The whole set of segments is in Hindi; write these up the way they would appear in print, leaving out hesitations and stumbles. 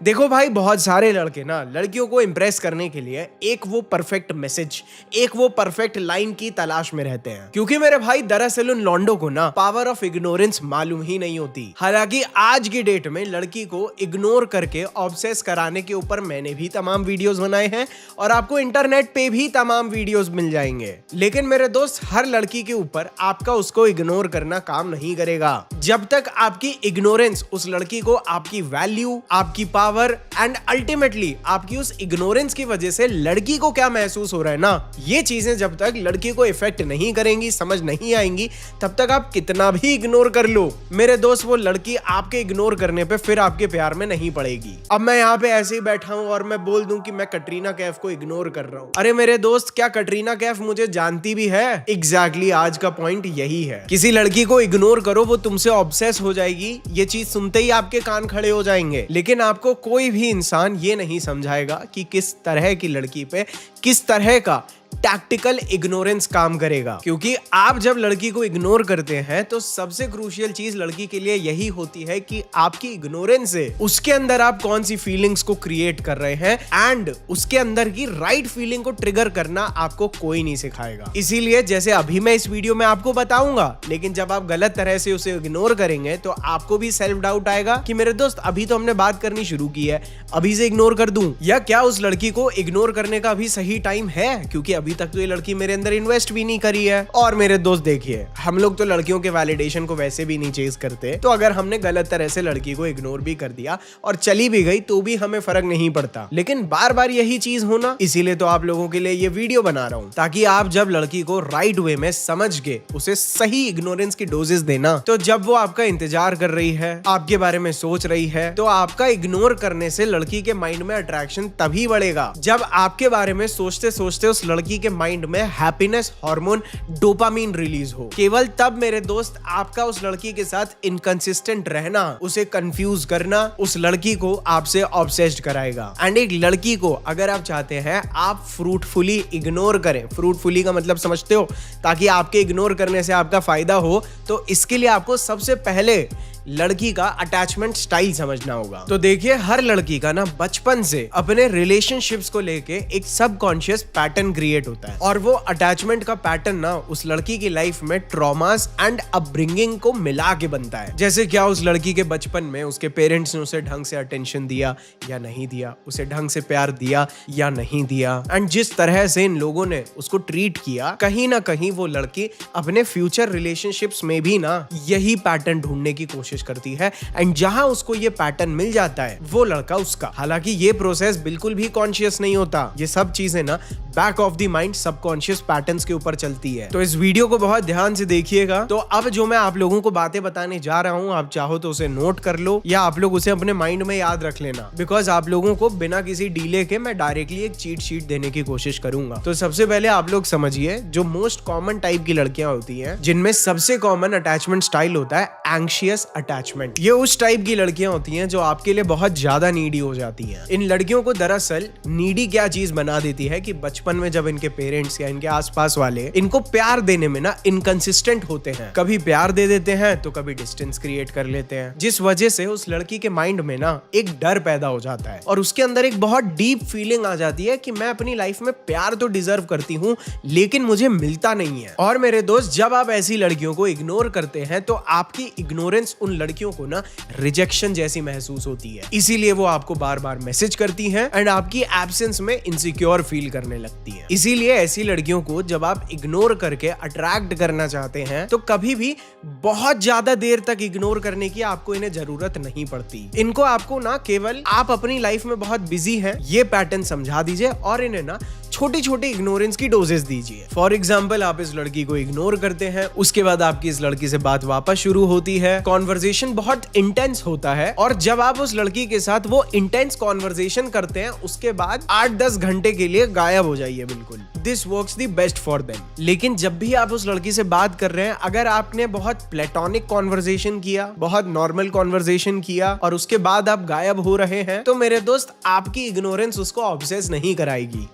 देखो भाई, बहुत सारे लड़के ना लड़कियों को इम्प्रेस करने के लिए एक वो परफेक्ट मैसेज, एक वो परफेक्ट लाइन की तलाश में रहते हैं। क्योंकि मेरे भाई दरअसल उन लॉन्डो को ना पावर ऑफ इग्नोरेंस मालूम ही नहीं होती। हालांकि आज की डेट में लड़की को इग्नोर करके ऑब्सेस कराने के ऊपर मैंने भी तमाम वीडियोस बनाए हैं और आपको इंटरनेट पे भी तमाम वीडियोस मिल जाएंगे। लेकिन मेरे दोस्त, हर लड़की के ऊपर आपका उसको इग्नोर करना काम नहीं करेगा। जब तक आपकी इग्नोरेंस उस लड़की को आपकी वैल्यू, आपकी पावर एंड अल्टीमेटली आपकी उस इग्नोरेंस की वजह से लड़की को क्या महसूस हो रहा है ना, ये चीजें जब तक लड़की को इफेक्ट नहीं करेंगी, समझ नहीं आएंगी, तब तक आप कितना भी इग्नोर कर लो मेरे दोस्त, वो लड़की आपके इग्नोर करने पे फिर आपके प्यार में नहीं पड़ेगी। अब मैं यहाँ पे ऐसे ही बैठा हूँ और मैं बोल दूं कि मैं कटरीना कैफ को इग्नोर कर रहा हूँ। अरे मेरे दोस्त, क्या कटरीना कैफ मुझे जानती भी है? एग्जैक्टली आज का पॉइंट यही है। किसी लड़की को इग्नोर करो, वो तुमसे ऑब्सेस हो जाएगी, ये चीज सुनते ही आपके कान खड़े हो जाएंगे। लेकिन आपको कोई भी इंसान ये नहीं समझाएगा कि किस तरह की लड़की पे किस तरह का टैक्टिकल इग्नोरेंस काम करेगा। क्योंकि आप जब लड़की को इग्नोर करते हैं तो सबसे क्रूशियल चीज लड़की के लिए यही होती है कि आपकी इग्नोरेंस से उसके अंदर आप कौन सी फीलिंग्स को क्रिएट कर रहे हैं एंड उसके अंदर की राइट फीलिंग को ट्रिगर करना आपको कोई नहीं सिखाएगा। इसीलिए जैसे अभी मैं इस वीडियो में आपको बताऊंगा, लेकिन जब आप गलत तरह से उसे इग्नोर करेंगे तो आपको भी सेल्फ डाउट आएगा कि मेरे दोस्त, अभी तो हमने बात करनी शुरू की है, अभी से इग्नोर कर दूं? या क्या उस लड़की को इग्नोर करने का अभी सही टाइम है? क्योंकि अभी तक तो ये लड़की मेरे अंदर इन्वेस्ट भी नहीं करी है। और मेरे दोस्त देखिए, हम लोग तो लड़कियों के वैलिडेशन को वैसे भी नहीं चेज करते, तो अगर हमने गलत तरह से लड़की को इग्नोर भी कर दिया और चली भी गई तो भी हमें फर्क नहीं पड़ता। लेकिन बार बार यही चीज होना, इसीलिए तो आप लोगों के लिए ये वीडियो बना रहा हूं, ताकि आप जब लड़की को राइट वे में समझ के उसे सही इग्नोरेंस की डोजेस देना, तो जब वो आपका इंतजार कर रही है, आपके बारे में सोच रही है, तो आपका इग्नोर करने से लड़की के माइंड में अट्रैक्शन तभी बढ़ेगा जब आपके बारे में सोचते सोचते उस लड़की के माइंड में हैप्पीनेस हार्मोन डोपामीन रिलीज हो। केवल तब मेरे दोस्त आपका उस लड़की के साथ इनकंसिस्टेंट रहना, उसे कंफ्यूज करना, उस लड़की को आपसे ऑब्सेस्ड कराएगा। एंड एक लड़की को अगर आप चाहते हैं आप फ्रूटफुली इग्नोर करें, फ्रूटफुली का मतलब समझते हो, ताकि आपके इग्नोर करने से आपका फायदा हो, तो इसके लिए आपको सबसे पहले लड़की का अटैचमेंट स्टाइल समझना होगा। तो देखिए, हर लड़की का ना बचपन से अपने रिलेशनशिप्स को लेके एक सबकॉन्शियस पैटर्न क्रिएट होता है और वो अटैचमेंट का पैटर्न ना उस लड़की की लाइफ में ट्रॉमास एंड अपब्रिंगिंग को मिला के बनता है। जैसे क्या उस लड़की के बचपन में उसके पेरेंट्स ने उसे ढंग से अटेंशन दिया या नहीं दिया, उसे ढंग से प्यार दिया या नहीं दिया, एंड जिस तरह से इन लोगों ने उसको ट्रीट किया, कहीं ना कहीं वो लड़की अपने फ्यूचर रिलेशनशिप्स में भी ना यही पैटर्न ढूंढने की कोशिश करती है। एंड जहां उसको ये पैटर्न मिल जाता है, वो लड़का उसका। हालांकि ये प्रोसेस बिल्कुल भी कॉन्शियस नहीं होता, ये सब चीजें ना back of the mind subconscious patterns के ऊपर चलती है। तो इस वीडियो को बहुत ध्यान से देखिएगा। तो अब जो मैं आप लोगों को बातें बताने जा रहा हूं, आप चाहो तो उसे नोट कर लो या आप लोग उसे अपने माइंड में याद रख लेना, बिकॉज आप लोगों को बिना किसी डीले के मैं डायरेक्टली एक चीट शीट देने की कोशिश करूंगा। तो सबसे पहले आप लोग समझिए, जो मोस्ट कॉमन टाइप की लड़कियां होती हैं, जिनमें सबसे कॉमन अटैचमेंट स्टाइल होता है एंग्शियस अटैचमेंट। ये उस टाइप की लड़कियां होती हैं जो आपके लिए बहुत ज्यादा नीडी हो जाती हैं। इन लड़कियों को दरअसल नीडी क्या चीज बना देती है कि बचपन में जब इनके पेरेंट्स या इनके आसपास वाले इनको प्यार देने में ना इनकंसिस्टेंट होते हैं, कभी प्यार दे देते हैं तो कभी डिस्टेंस क्रिएट कर लेते हैं, जिस वजह से उस लड़की के माइंड में ना एक डर पैदा हो जाता है और उसके अंदर एक बहुत डीप फीलिंग आ जाती है कि मैं अपनी लाइफ में प्यार तो डिजर्व करती हूँ लेकिन मुझे मिलता नहीं है। और मेरे दोस्त, जब आप ऐसी लड़कियों को इग्नोर करते हैं तो आपकी इग्नोरेंस उन लड़कियों को ना रिजेक्शन जैसी महसूस होती है, इसीलिए वो आपको बार बार मैसेज करती हैं एंड आपकी एब्सेंस में इनसिक्योर फील करने लगती हैं। इसीलिए ऐसी लड़कियों को जब आप इग्नोर करके अट्रैक्ट करना चाहते हैं तो कभी भी बहुत ज्यादा देर तक इग्नोर करने की आपको इन्हें जरूरत नहीं पड़ती। इनको आपको ना केवल आप अपनी लाइफ में बहुत बिजी हैं ये पैटर्न समझा दीजिए और इन्हें ना छोटी छोटी इग्नोरेंस की डोजेस दीजिए। फॉर एग्जाम्पल, आप इस लड़की को इग्नोर करते हैं, उसके बाद आपकी इस लड़की से बात वापस शुरू होती है, कॉन्वर्जेशन बहुत इंटेंस होता है और जब आप उस लड़की के साथ वो इंटेंस कॉन्वर्जेशन करते हैं उसके बाद 8-10 घंटे के लिए गायब हो जाइए बिल्कुल। This works the best for them. लेकिन जब भी आप उस लड़की से बात कर रहे हैं, अगर आपने बहुत प्लेटोनिक कॉन्वर्जेशन किया, बहुत नॉर्मल कॉन्वर्जेशन किया और उसके बाद आप गायब हो रहे हैं, तो मेरे दोस्त आपकी इग्नोरेंस उसको ऑब्सेस नहीं कराएगी।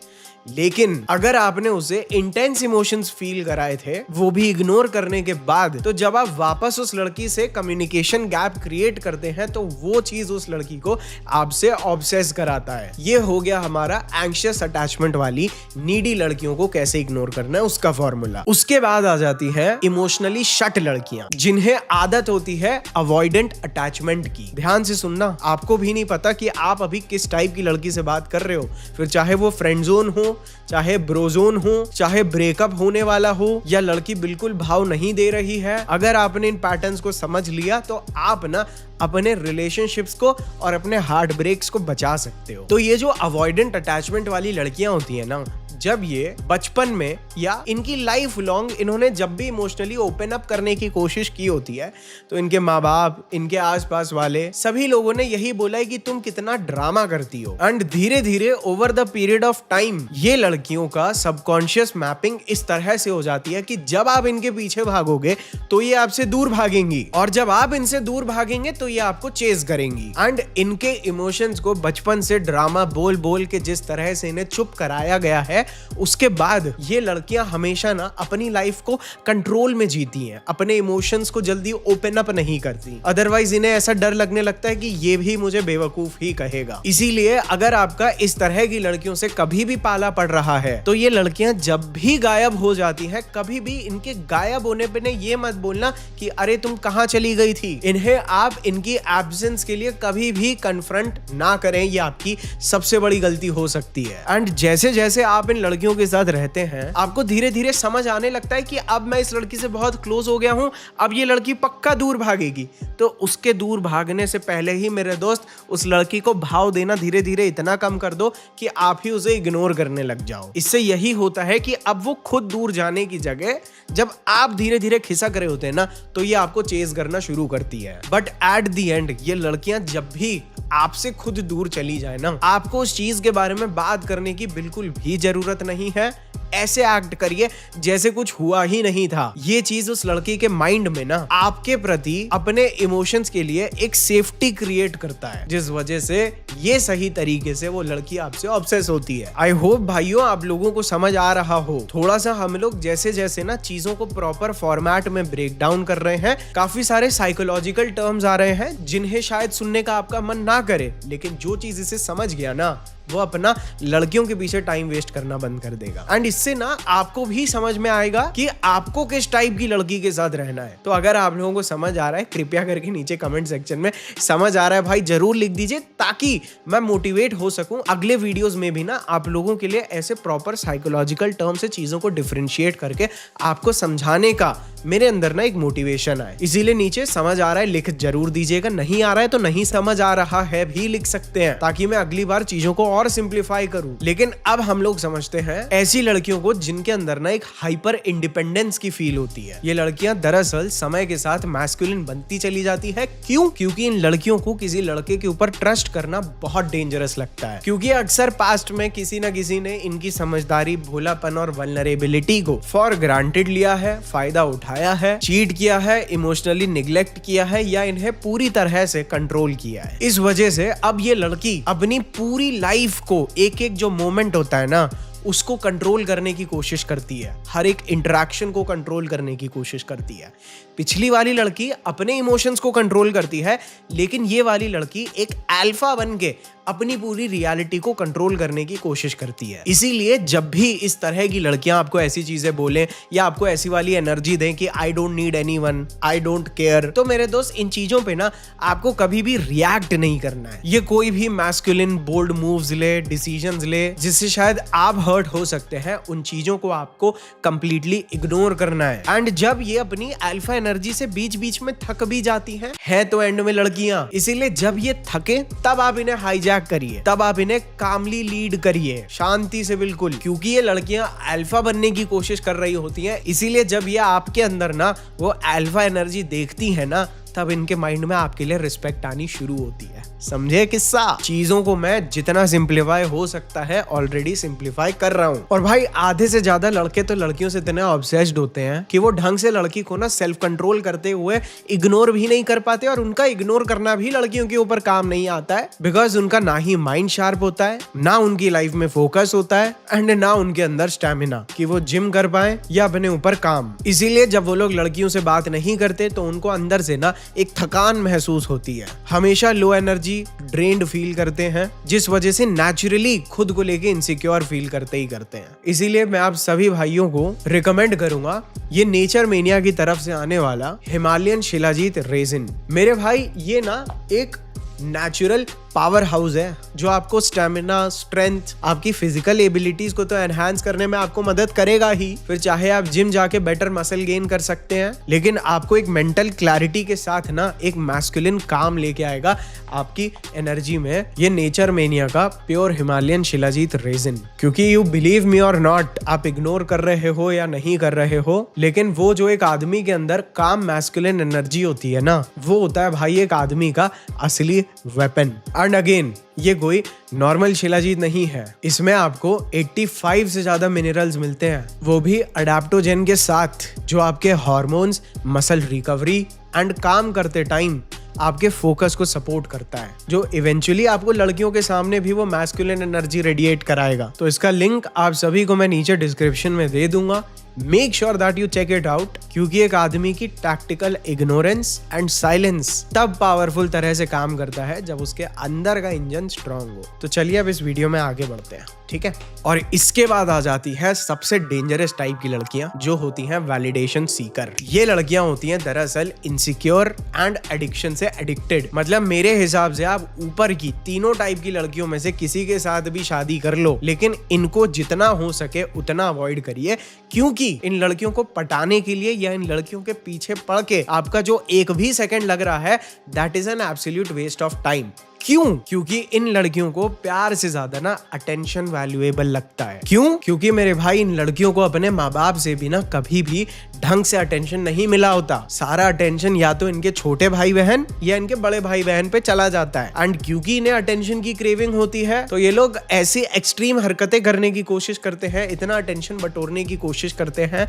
लेकिन अगर आपने उसे इंटेंस इमोशंस फील कराए थे, वो भी इग्नोर करने के बाद, तो जब आप वापस उस लड़की से कम्युनिकेशन गैप क्रिएट करते हैं तो वो चीज उस लड़की को आपसे ऑब्सेस कराता है। ये हो गया हमारा एंग्शियस अटैचमेंट वाली नीडी लड़कियों को कैसे इग्नोर करना है उसका फॉर्मूला। उसके बाद आ जाती है इमोशनली शट लड़कियां, जिन्हें आदत होती है अवॉइडेंट अटैचमेंट की। ध्यान से सुनना, आपको भी नहीं पता कि आप अभी किस टाइप की लड़की से बात कर रहे हो, फिर चाहे वो फ्रेंड जोन हो, चाहे ब्रोजोन हो, चाहे ब्रेकअप होने वाला हो, या लड़की बिल्कुल भाव नहीं दे रही है। अगर आपने इन पैटर्न्स को समझ लिया तो आप ना अपने रिलेशनशिप्स को और अपने हार्ट ब्रेक्स को बचा सकते हो। तो ये जो अवॉइडेंट अटैचमेंट वाली लड़कियां होती है ना, जब ये बचपन में या इनकी लाइफ लॉन्ग इन्होंने जब भी इमोशनली ओपन अप करने की कोशिश की होती है, तो इनके माँ बाप, इनके आसपास वाले सभी लोगों ने यही बोला है कि तुम कितना ड्रामा करती हो। एंड धीरे धीरे over the period of time ये लड़कियों का सबकॉन्शियस मैपिंग इस तरह से हो जाती है कि जब आप इनके पीछे भागोगे तो ये आपसे दूर भागेंगी, और जब आप इनसे दूर भागेंगे तो ये आपको चेज करेंगी। एंड इनके इमोशंस को बचपन से ड्रामा बोल बोल के जिस तरह से इन्हें चुप कराया गया है, उसके बाद ये लड़कियां हमेशा ना अपनी लाइफ को कंट्रोल में जीती हैं, अपने इमोशंस को जल्दी ओपन अप नहीं करती। अदरवाइज इन्हें ऐसा डर लगने लगता है कि ये भी मुझे बेवकूफ ही कहेगा। इसीलिए अगर आपका इस तरह की लड़कियों से कभी भी पाला पड़ रहा है तो ये लड़कियां जब भी गायब हो जाती हैं, कभी भी इनके गायब होने पे ने ये मत बोलना कि अरे तुम कहां चली गई थी। इन्हें आप इनकी एब्सेंस के लिए कभी भी कन्फ्रंट ना करें, ये आपकी सबसे बड़ी गलती हो सकती है। एंड जैसे जैसे आप इन लड़कियों के साथ रहते हैं, आपको धीरे धीरे समझ आने लगता है कि अब मैं इस लड़की से बहुत क्लोज हो गया हूं, अब ये लड़की पक्का दूर भागेगी। तो उसके दूर भागने से पहले ही मेरे दोस्त उस लड़की को भाव देना धीरे धीरे इतना कम कर दो कि आप ही उसे इग्नोर करने लग जाओ। इससे यही होता है कि अब वो खुद दूर जाने की जगह जब आप धीरे धीरे खिसक रहे होते हैं ना, तो ये आपको चेज करना शुरू करती है। बट एट द एंड ये लड़कियां जब भी आपसे खुद दूर चली जाए ना, आपको उस चीज के बारे में बात करने की बिल्कुल भी जरूरत नहीं है। ऐसे एक्ट करिए जैसे कुछ हुआ ही नहीं था। ये चीज उस लड़की के माइंड में ना आपके प्रति अपने इमोशंस के लिए एक सेफ्टी क्रिएट करता है, जिस वजह से ये सही तरीके से वो लड़की आपसे ऑब्सेस होती है। आई होप भाइयों आप लोगों को समझ आ रहा हो। थोड़ा सा हम लोग जैसे जैसे ना चीजों को प्रॉपर फॉर्मेट में ब्रेक डाउन कर रहे हैं, काफी सारे साइकोलॉजिकल टर्म्स आ रहे हैं जिन्हें शायद सुनने का आपका मन ना करे, लेकिन जो चीज इसे समझ गया ना, वो अपना लड़कियों के पीछे टाइम वेस्ट करना बंद कर देगा। एंड इससे ना आपको भी समझ में आएगा कि आपको किस टाइप की लड़की के साथ रहना है। तो अगर आप लोगों को समझ आ रहा है, कृपया करके नीचे कमेंट सेक्शन में समझ आ रहा है भाई जरूर लिख दीजिए, ताकि मैं मोटिवेट हो सकूं अगले वीडियोस में भी ना आप लोगों के लिए ऐसे प्रॉपर साइकोलॉजिकल टर्म से चीजों को डिफरेंशिएट करके आपको समझाने का मेरे अंदर ना एक मोटिवेशन आए। इसीलिए नीचे समझ आ रहा है लिख जरूर दीजिएगा, नहीं आ रहा है तो नहीं समझ आ रहा है भी लिख सकते हैं, ताकि मैं अगली बार चीजों को और सिंप्लीफाई करूं। लेकिन अब हम लोग समझते हैं ऐसी लड़कियों को जिनके अंदर ना एक हाइपर इंडिपेंडेंस की फील होती है। ये लड़कियां दरअसल समय के साथ मैस्कुलिन बनती चली जाती है। क्यों? क्योंकि इन लड़कियों को किसी लड़के के ऊपर ट्रस्ट करना बहुत डेंजरस लगता है, क्योंकि अक्सर पास्ट में किसी न किसी ने इनकी समझदारी, भोलापन और वल्नरेबिलिटी को फॉर ग्रांटेड लिया है, फायदा उठाया है, चीट किया है, इमोशनली निग्लेक्ट किया है या इन्हें पूरी तरह से कंट्रोल किया है। इस वजह से अब ये लड़की अपनी पूरी लाइफ को एक एक जो मोमेंट होता है ना, उसको कंट्रोल करने की कोशिश करती है, हर एक इंटरेक्शन को कंट्रोल करने की कोशिश करती है। पिछली वाली लड़की अपने इमोशंस को कंट्रोल करती है, लेकिन ये वाली लड़की एक अल्फा बन के अपनी पूरी रियलिटी को कंट्रोल करने की कोशिश करती है। इसीलिए जब भी इस तरह की लड़कियां आपको ऐसी चीजें बोलें या आपको ऐसी वाली एनर्जी दें कि I don't need anyone, I don't care, तो मेरे दोस्त इन चीजों पे ना आपको कभी भी रिएक्ट नहीं करना है। ये कोई भी मैस्कुलिन बोल्ड मूव्स ले, डिसीजंस ले, जिससे शायद आप हर्ट हो सकते हैं, उन चीजों को आपको कंप्लीटली इग्नोर करना है। एंड जब ये अपनी अल्फा एनर्जी से बीच बीच में थक भी जाती हैं तो एंड में लड़कियां, इसीलिए जब ये थके तब आप इन्हें हाईजैक करिए, तब आप इन्हें कामली लीड करिए, शांति से बिल्कुल, क्योंकि ये लड़कियां अल्फा बनने की कोशिश कर रही होती हैं। इसीलिए जब ये आपके अंदर ना वो अल्फा एनर्जी देखती है ना, तब इनके माइंड में आपके लिए रिस्पेक्ट आनी शुरू होती है। समझे किस्सा? चीजों को मैं जितना सिंप्लीफाई हो सकता है ऑलरेडी सिंप्लीफाई कर रहा हूँ। और भाई आधे से ज्यादा लड़के तो लड़कियों से इतने ऑब्सेस्ड होते हैं कि वो ढंग से लड़की को ना सेल्फ कंट्रोल करते हुए इग्नोर भी नहीं कर पाते, और उनका इग्नोर करना भी लड़कियों के ऊपर काम नहीं आता है, बिकॉज उनका ना ही माइंड शार्प होता है, ना उनकी लाइफ में फोकस होता है, एंड ना उनके अंदर स्टैमिना कि वो जिम कर पाए या अपने ऊपर काम। इसीलिए जब वो लोग लड़कियों से बात नहीं करते तो उनको अंदर से ना एक थकान महसूस होती है, हमेशा लो एनर्जी, ड्रेन्ड फील करते हैं, जिस वजह से नेचुरली खुद को लेके इनसिक्योर फील करते ही करते हैं। इसीलिए मैं आप सभी भाइयों को रिकमेंड करूंगा ये नेचर मेनिया की तरफ से आने वाला हिमालयन शिलाजीत रेजिन। मेरे भाई ये ना एक नेचुरल पावर हाउस है जो आपको स्टेमिना, स्ट्रेंथ, आपकी फिजिकल एबिलिटीज को तो एनहांस करने में आपको मदद करेगा ही, फिर चाहे आप जिम जाके बेटर मसल गेन कर सकते हैं, लेकिन आपको एक मेंटल क्लैरिटी के साथ ना एक मैस्कुलिन काम लेके आएगा आपकी एनर्जी में, ये नेचर मेनिया का प्योर हिमालयन शिलाजीत रेजिन। क्योंकि यू बिलीव मी और नॉट, आप इग्नोर कर रहे हो या नहीं कर रहे हो, लेकिन वो जो एक आदमी के अंदर काम मैस्कुलिन एनर्जी होती है ना, वो होता है भाई एक आदमी का असली वेपन। एंड अगेन ये कोई नॉर्मल शिलाजीत नहीं है, इसमें आपको 85 से ज्यादा मिनरल्स मिलते हैं, वो भी अडेप्टोजेन के साथ, जो आपके हार्मोन्स, मसल रिकवरी एंड काम करते टाइम आपके फोकस को सपोर्ट करता है, जो इवेंचुअली आपको लड़कियों के सामने भी वो मैस्कुलिन एनर्जी रेडिएट कराएगा। तो इसका लिंक आप सभी को मैं नीचे डिस्क्रिप्शन में दे दूंगा। Make sure that you check it out, क्योंकि एक आदमी की टैक्टिकल इग्नोरेंस एंड साइलेंस तब पावरफुल तरह से काम करता है जब उसके अंदर का इंजन स्ट्रांग हो। तो चलिए अब इस वीडियो में आगे बढ़ते हैं, ठीक है। और इसके बाद आ जाती है सबसे डेंजरस टाइप की लड़कियां, जो होती हैं वैलिडेशन सीकर। ये लड़कियां होती हैं दरअसल इनसिक्योर एंड एडिक्शन से एडिक्टेड। मतलब मेरे हिसाब से आप ऊपर की तीनों टाइप की लड़कियों में से किसी के साथ भी शादी कर लो, लेकिन इनको जितना हो सके उतना अवॉइड करिए, क्योंकि इन लड़कियों को पटाने के लिए या इन लड़कियों के पीछे पड़ के आपका जो एक भी सेकंड लग रहा है, that is an absolute waste of time. क्यों? क्योंकि इन लड़कियों को प्यार से ज्यादा ना अटेंशन वैल्यूएबल लगता है। क्यों? क्योंकि मेरे भाई इन लड़कियों को अपने माँ बाप से भी ना कभी भी ढंग से अटेंशन नहीं मिला होता। सारा अटेंशन या तो इनके छोटे भाई बहन या इनके बड़े भाई बहन पे चला जाता है, एंड क्योंकि इन्हें अटेंशन की क्रेविंग होती है तो ये लोग ऐसी एक्सट्रीम हरकतें करने की कोशिश करते हैं, इतना अटेंशन बटोरने की कोशिश करते हैं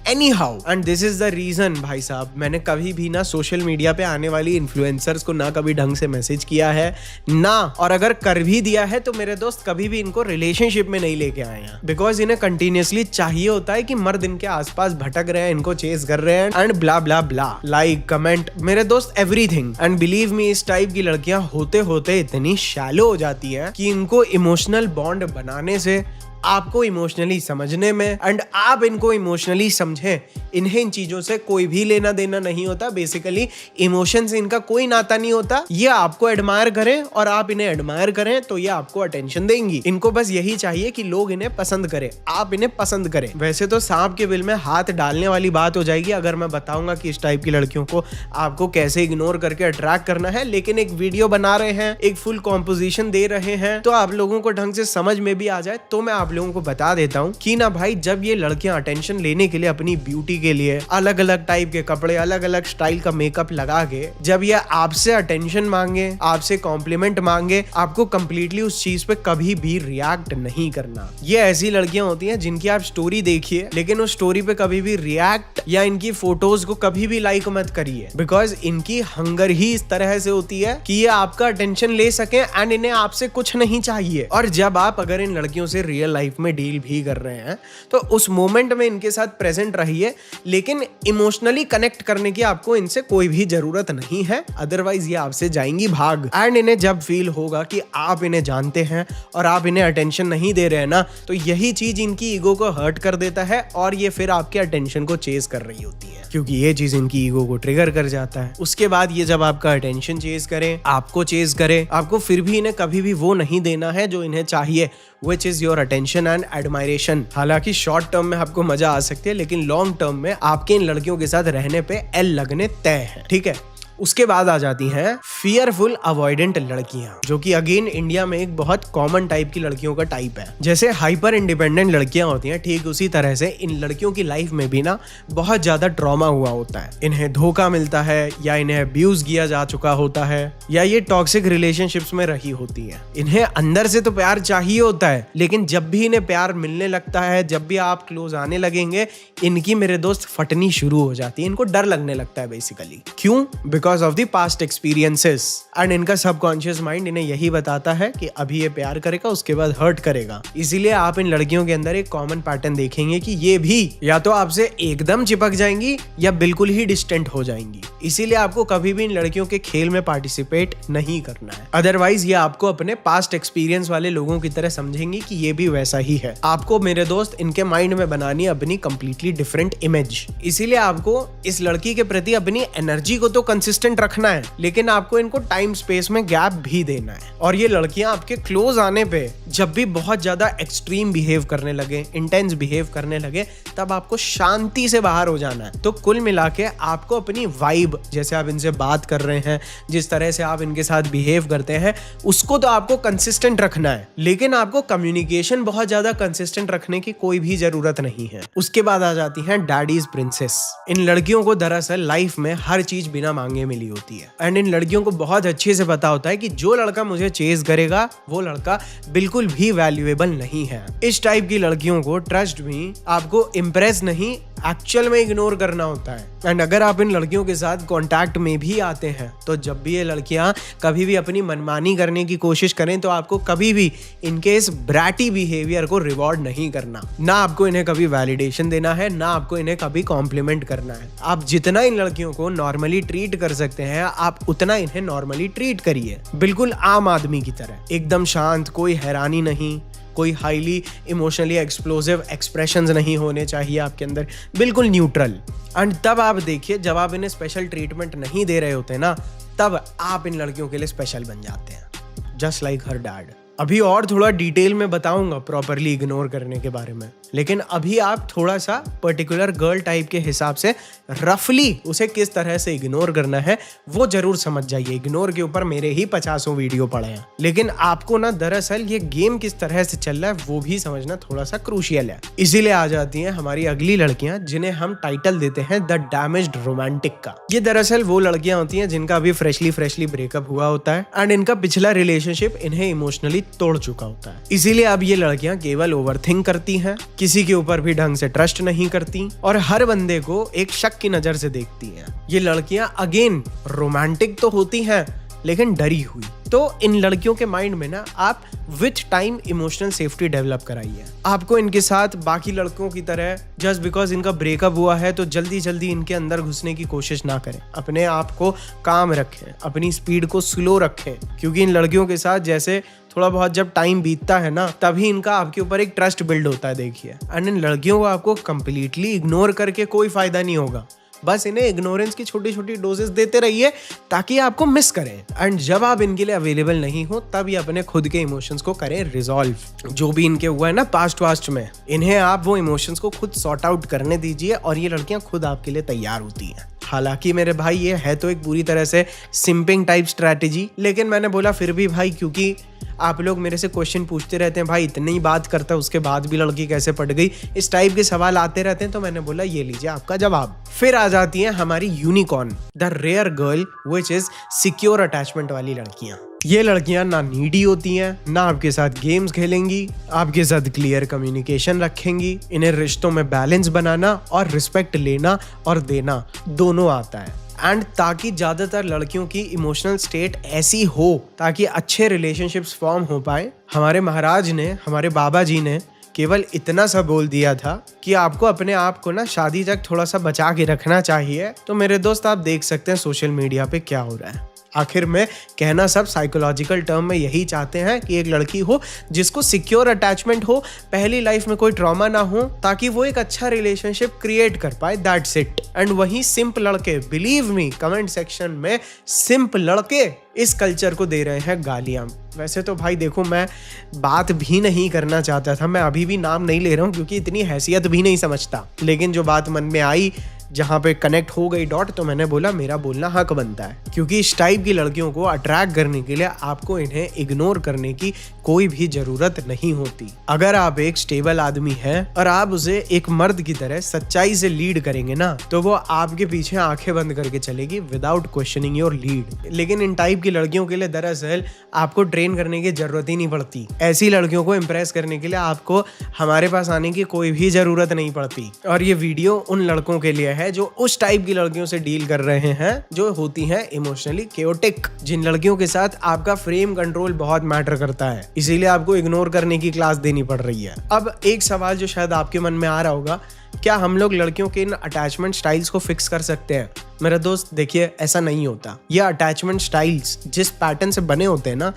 anyhow. And this is the reason भाई साहब, मैंने कभी भी ना सोशल मीडिया पे आने वाली इन्फ्लुएंसर्स को ना कभी ढंग से मैसेज किया है ना, और अगर कर भी दिया है तो मेरे दोस्त कभी भी इनको रिलेशनशिप में नहीं लेके आए हैं, बिकॉज इन्हें कंटिन्यूअसली चाहिए होता है कि मर्द इनके आसपास भटक रहे हैं, इनको चेस कर रहे हैं, and blah blah blah, like comment, मेरे दोस्त एवरीथिंग। एंड बिलीव मी, इस टाइप की लड़कियां होते होते इतनी शैलो हो जाती हैं कि इनको इमोशनल बॉन्ड बनाने से, आपको इमोशनली समझने में, एंड आप इनको इमोशनली समझें, इन्हें इन चीजों से कोई भी लेना देना नहीं होता। बेसिकली इमोशन से इनका कोई नाता नहीं होता। ये आपको एडमायर करें और आप इन्हें एडमायर करें तो ये आपको अटेंशन देंगी। इनको बस यही चाहिए कि लोग इन्हें पसंद करें, आप इन्हें पसंद करें। वैसे तो सांप के बिल में हाथ डालने वाली बात हो जाएगी अगर मैं बताऊंगा कि इस टाइप की लड़कियों को आपको कैसे इग्नोर करके अट्रैक्ट करना है, लेकिन एक वीडियो बना रहे हैं, एक फुल कॉम्पोजिशन दे रहे हैं, तो आप लोगों को ढंग से समझ में भी आ जाए, तो मैं आप लोगों को बता देता हूं कि ना भाई, जब ये लड़कियां अटेंशन लेने के लिए अपनी ब्यूटी के लिए अलग अलग टाइप के कपड़े, अलग अलग स्टाइल का मेकअप लगा के जब ये आपसे अटेंशन मांगे, आपसे कॉम्प्लीमेंट मांगे, आपको कंप्लीटली उस चीज पे कभी भी रिएक्ट नहीं करना। ये ऐसी लड़कियां होती हैं जिनकी आप स्टोरी देखिए, लेकिन उस स्टोरी पे कभी भी रिएक्ट या इनकी फोटोज को कभी भी लाइक मत करिए, बिकॉज इनकी हंगर ही इस तरह से होती है कि ये आपका अटेंशन ले सके एंड इन्हें आपसे कुछ नहीं चाहिए। और जब आप अगर इन लड़कियों से रियल लाइफ में डील भी कर रहे हैं तो उस मोमेंट में इनके साथ प्रेजेंट रहिए, लेकिन इमोशनली कनेक्ट करने की आपको इनसे कोई भी जरूरत नहीं है, अदरवाइज ये आपसे जाएंगी भाग। एंड इन्हें जब फील होगा कि आप इन्हें जानते हैं और आप इन्हें अटेंशन नहीं दे रहे हैं ना, तो यही चीज इनकी ईगो को हर्ट कर देता है और ये फिर आपके अटेंशन को चेज कर रही होती है, क्योंकि ये चीज इनकी ईगो को ट्रिगर कर जाता है। उसके बाद ये जब आपका अटेंशन चेज करें, आपको चेज करें, आपको फिर भी इन्हें कभी भी वो नहीं देना है जो इन्हें चाहिए, which is your attention and admiration। हालांकि शॉर्ट टर्म में आपको मजा आ सकती है, लेकिन लॉन्ग टर्म में आपके इन लड़कियों के साथ रहने पे एल लगने तय है, ठीक है। उसके बाद आ जाती हैं फियरफुल अवॉइडेंट लड़कियां, जो कि अगेन इंडिया में एक बहुत कॉमन टाइप की लड़कियों का टाइप है। जैसे हाइपर इंडिपेंडेंट लड़कियां होती हैं, ठीक उसी तरह से इन लड़कियों की लाइफ में भी ना बहुत ज्यादा ट्रॉमा हुआ होता है। इन्हें धोखा मिलता है, या इन्हें अब्यूज किया जा चुका होता है, या ये टॉक्सिक रिलेशनशिप्स में रही होती है। इन्हें अंदर से तो प्यार चाहिए होता है, लेकिन जब भी इन्हें प्यार मिलने लगता है, जब भी आप क्लोज आने लगेंगे, इनकी मेरे दोस्त फटनी शुरू हो जाती है। इनको डर लगने लगता है बेसिकली। क्यों? Because of the past experiences. And इनका सबकॉन्शियस माइंड इन्हें यही बताता है कि अभी ये प्यार करेगा, उसके बाद हर्ट करेगा। इसीलिए आप इन लड़कियों के अंदर एक कॉमन पैटर्न देखेंगे कि ये भी या तो आपसे एकदम चिपक जाएंगी या बिल्कुल ही डिस्टेंट हो जाएंगी। इसीलिए आपको कभी भी इन लड़कियों के खेल में पार्टिसिपेट नहीं करना है। अदरवाइज ये आपको अपने पास्ट एक्सपीरियंस वाले लोगों की तरह समझेंगी कि ये भी वैसा ही है। आपको मेरे दोस्त इनके माइंड में बनानी है अपनी कंप्लीटली डिफरेंट इमेज। इसीलिए आपको इस लड़की के प्रति अपनी एनर्जी को तो कंसिस्टेंट रखना है, लेकिन आपको इनको टाइम स्पेस में गैप भी देना है। और ये लड़कियां आपके क्लोज आने पे जब भी बहुत ज्यादा एक्सट्रीम बिहेव करने लगे, इंटेंस बिहेव करने लगे, तब आपको शांति से बाहर हो जाना है। तो कुल मिला के आपको अपनी वाइब, जैसे आप इनसे बात कर रहे हैं, जिस तरह से आप इनके साथ बिहेव करते हैं, उसको तो आपको कंसिस्टेंट रखना है, लेकिन आपको कम्युनिकेशन बहुत ज्यादा कंसिस्टेंट रखने की कोई भी जरूरत नहीं है। उसके बाद आ जाती हैं डैडीज प्रिंसेस। इन लड़कियों को दरअसल लाइफ में हर चीज बिना मांगे मिली होती है। एंड इन लड़कियों को बहुत अच्छे से पता होता है कि जो लड़का मुझे चेज करेगा वो लड़का बिल्कुल भी वैल्यूएबल नहीं है। इस टाइप की लड़कियों को ट्रस्ट भी आपको इम्प्रेस नहीं, एक्चुअल में इग्नोर करना होता है। एंड अगर आप इन लड़कियों के साथ कांटेक्ट में भी आते हैं, तो जब भी ये लड़कियां कभी भी अपनी मनमानी करने की कोशिश करें, तो आपको कभी भी इनके इस ब्रैटी बिहेवियर को रिवॉर्ड नहीं करना। ना आपको इन्हें कभी वैलिडेशन देना है, ना आपको इन्हें कभी कॉम्प्लीमेंट करना है। आप जितना इन लड़कियों को नॉर्मली ट्रीट कर सकते हैं, आप उतना इन्हें नॉर्मली ट्रीट करिए, बिल्कुल आम आदमी की तरह, एकदम शांत, कोई हैरानी नहीं, कोई हाईली इमोशनली एक्सप्लोसिव एक्सप्रेशंस नहीं होने चाहिए आपके अंदर, बिल्कुल न्यूट्रल। एंड तब आप देखिए, जब आप इन्हें स्पेशल ट्रीटमेंट नहीं दे रहे होते ना, तब आप इन लड़कियों के लिए स्पेशल बन जाते हैं, जस्ट लाइक हर डैड। अभी और थोड़ा डिटेल में बताऊंगा प्रॉपरली इग्नोर करने के बारे में, लेकिन अभी आप थोड़ा सा पर्टिकुलर गर्ल टाइप के हिसाब से रफली उसे किस तरह से इग्नोर करना है वो जरूर समझ जाइए। इग्नोर के ऊपर मेरे ही 50 वीडियो पड़े हैं, लेकिन आपको ना दरअसल ये गेम किस तरह से चल रहा है वो भी समझना थोड़ा सा क्रूशियल है। इसीलिए आ जाती हैं हमारी अगली लड़कियां, जिन्हें हम टाइटल देते हैं द डैमेज्ड रोमांटिक का। ये दरअसल वो लड़कियां होती हैं जिनका अभी फ्रेशली ब्रेकअप हुआ होता है एंड इनका पिछला रिलेशनशिप इन्हें इमोशनली तोड़ चुका होता है। इसीलिए अब ये लड़कियां केवल ओवरथिंक करती हैं, किसी के ऊपर भी ढंग से ट्रस्ट नहीं करती और हर बंदे को एक शक की नजर से देखती हैं। ये लड़कियां अगेन रोमांटिक तो होती हैं, लेकिन डरी हुई। तो इन लड़कियों के माइंड में ना आप with time emotional safety develop कराइए। आपको इनके साथ बाकी लड़कों की तरह जस्ट बिकॉज इनका ब्रेकअप हुआ है तो जल्दी जल्दी इनके अंदर घुसने की कोशिश ना करें। अपने आप को काम रखें, अपनी स्पीड को स्लो रखें, क्योंकि इन लड़कियों के साथ जैसे थोड़ा बहुत जब टाइम बीतता है ना, तभी इनका आपके ऊपर एक ट्रस्ट बिल्ड होता है। देखिए, एंड इन लड़कियों को आपको कंप्लीटली इग्नोर करके कोई फायदा नहीं होगा। बस इन्हें इग्नोरेंस की छोटी छोटी डोजेस देते रहिए ताकि आपको मिस करें। एंड जब आप इनके लिए अवेलेबल नहीं हो, तब ये अपने खुद के इमोशंस को करें रिजॉल्व। जो भी इनके हुआ है ना पास्ट में, इन्हें आप वो इमोशंस को खुद सॉर्ट आउट करने दीजिए और ये लड़कियां खुद आपके लिए तैयार होती हैं। हालांकि मेरे भाई ये है तो एक पूरी तरह से सिंपिंग टाइप स्ट्रैटेजी, लेकिन मैंने बोला फिर भी भाई, क्योंकि आप लोग मेरे से क्वेश्चन पूछते रहते हैं, भाई इतनी ही बात करता है उसके बाद भी लड़की कैसे पट गई, इस टाइप के सवाल आते रहते हैं, तो मैंने बोला ये लीजिए आपका जवाब। फिर आ जाती हैं हमारी unicorn, the rare girl which is secure attachment वाली लड़कियां। ये लड़कियां ना नीडी होती हैं, ना आपके साथ गेम्स खेलेंगी, आपके साथ क्लियर कम्युनिकेशन रखेंगी। इन्हें रिश्तों में बैलेंस बनाना और रिस्पेक्ट लेना और देना दोनों आता है। एंड ताकि ज्यादातर लड़कियों की इमोशनल स्टेट ऐसी हो ताकि अच्छे रिलेशनशिप्स फॉर्म हो पाए, हमारे महाराज ने, हमारे बाबा जी ने केवल इतना सा बोल दिया था कि आपको अपने आप को ना शादी तक थोड़ा सा बचा के रखना चाहिए। तो मेरे दोस्त आप देख सकते हैं सोशल मीडिया पे क्या हो रहा है। आखिर में कहना सब साइकोलॉजिकल टर्म में यही चाहते हैं कि एक लड़की हो जिसको सिक्योर अटैचमेंट हो, पहली लाइफ में कोई ट्रॉमा ना हो, ताकि वो एक अच्छा रिलेशनशिप क्रिएट कर पाए, दैट्स इट। एंड वही सिंप लड़के, बिलीव मी, कमेंट सेक्शन में सिंप लड़के इस कल्चर को दे रहे हैं गालियां। वैसे तो भाई देखो, मैं बात भी नहीं करना चाहता था, मैं अभी भी नाम नहीं ले रहा हूँ क्योंकि इतनी हैसियत भी नहीं समझता, लेकिन जो बात मन में आई जहाँ पे कनेक्ट हो गई डॉट, तो मैंने बोला मेरा बोलना हक बनता है, क्योंकि इस टाइप की लड़कियों को अट्रैक्ट करने के लिए आपको इन्हें इग्नोर करने की कोई भी जरूरत नहीं होती। अगर आप एक स्टेबल आदमी हैं और आप उसे एक मर्द की तरह सच्चाई से लीड करेंगे ना, तो वो आपके पीछे आंखें बंद करके चलेगी विदाउट क्वेश्चनिंग योर लीड। लेकिन इन टाइप की लड़कियों के लिए दरअसल आपको ट्रेन करने की जरूरत ही नहीं पड़ती। ऐसी लड़कियों को इंप्रेस करने के लिए आपको हमारे पास आने की कोई भी जरूरत नहीं पड़ती। और ये वीडियो उन लड़कों के लिए है जो उस टाइप की लड़कियों से डील कर रहे हैं जो होती हैं इमोशनली केओटिक, जिन लड़कियों के साथ आपका फ्रेम कंट्रोल बहुत मैटर करता है, इसीलिए आपको इग्नोर करने की क्लास देनी पड़ रही है। अब एक सवाल जो शायद आपके मन में आ रहा होगा, क्या हम लोग लड़कियों के इन अटैचमेंट स्टाइल्स को फिक्स कर सकते हैं? मेरा दोस्त देखिए, ऐसा नहीं होता। ये अटैचमेंट स्टाइल्स जिस पैटर्न से बने होते हैं ना,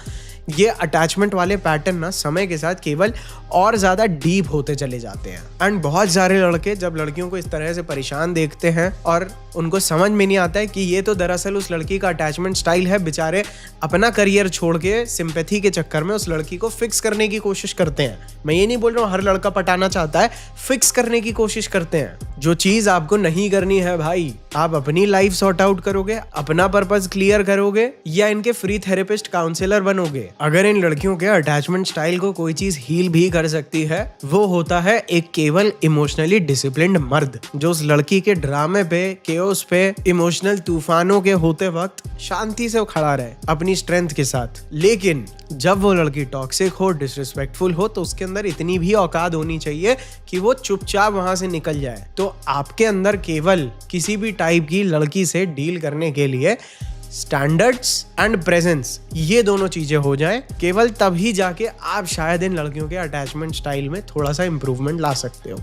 ये अटैचमेंट वाले पैटर्न ना समय के साथ केवल और ज़्यादा डीप होते चले जाते हैं। एंड बहुत सारे लड़के जब लड़कियों को इस तरह से परेशान देखते हैं और उनको समझ में नहीं आता है कि ये तो दरअसल उस लड़की का अटैचमेंट स्टाइल है, बेचारे अपना करियर छोड़ के सिंपैथी के चक्कर में उस लड़की को फिक्स करने की कोशिश करते हैं। मैं ये नहीं बोल रहा हूँ हर लड़का पटाना चाहता है, फिक्स करने की कोशिश करते हैं। जो चीज़ आपको नहीं करनी है भाई, आप अपनी लाइफ सॉर्ट आउट करोगे, अपना पर्पस क्लियर करोगे, या इनके फ्री थेरेपिस्ट काउंसलर बनोगे। अगर इन लड़कियों के अटैचमेंट स्टाइल को कोई चीज हील भी कर सकती है, वो होता है एक केवल इमोशनली डिसिप्लिन्ड मर्द, जो उस लड़की के ड्रामे पे, केओस पे, इमोशनल तूफानों के होते वक्त शांति से खड़ा रहे अपनी स्ट्रेंथ के साथ। लेकिन जब वो लड़की टॉक्सिक हो, डिसरिस्पेक्टफुल हो, तो उसके अंदर इतनी भी औकात होनी चाहिए कि वो चुपचाप वहां से निकल जाए। तो आपके अंदर केवल किसी भी टाइप की लड़की से डील करने के लिए स्टैंडर्ड्स एंड प्रेजेंस, ये दोनों चीजें हो जाएं, केवल तभी जाके आप शायद इन लड़कियों के अटैचमेंट स्टाइल में थोड़ा सा इंप्रूवमेंट ला सकते हो।